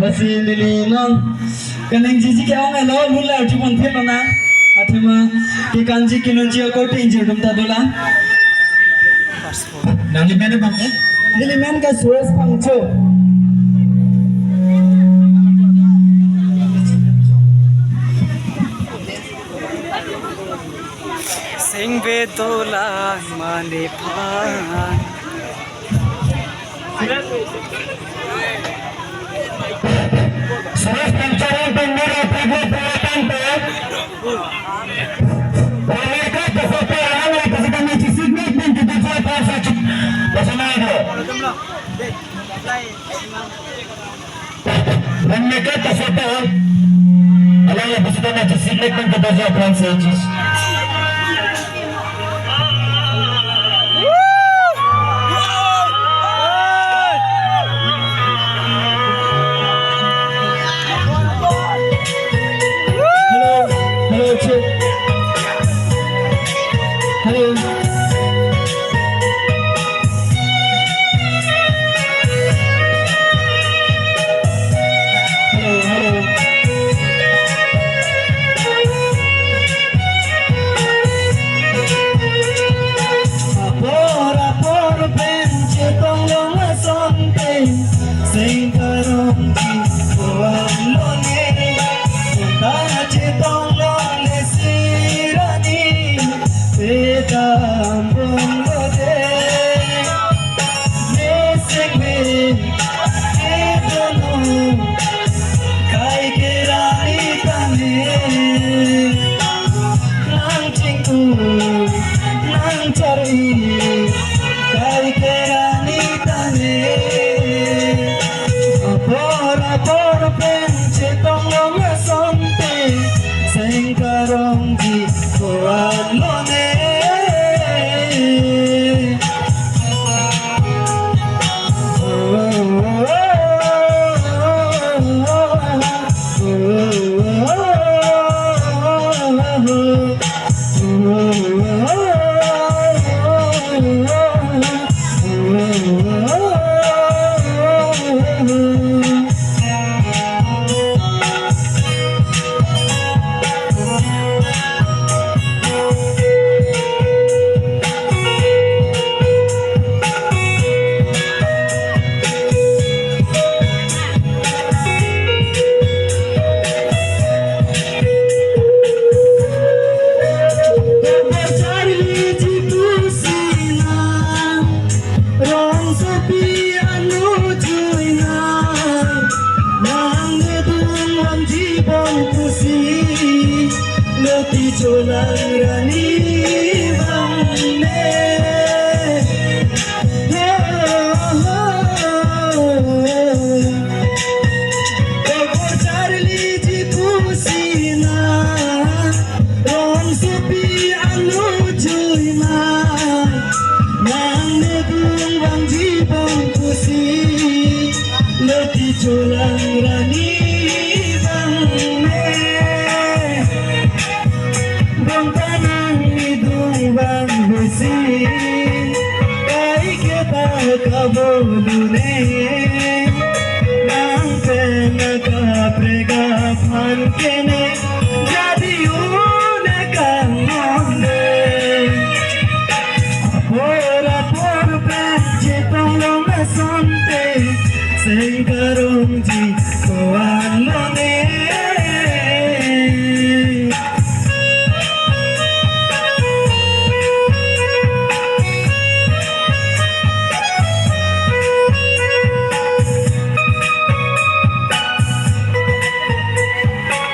basi lili non kaneng jiji ke ong elo lula uti pon thelo na athema ke kanji kinonji ko tinji dum ta dola nani mene bangke lili men ka sues pangcho sing bedola mane phan sues pangcharan pendera prego tanto mereka peserta awal peserta match signifikan kita jual pasal bersama itu dan mereka peserta awal peserta match signifikan kita jual pasal Nang pena ka prega phan kene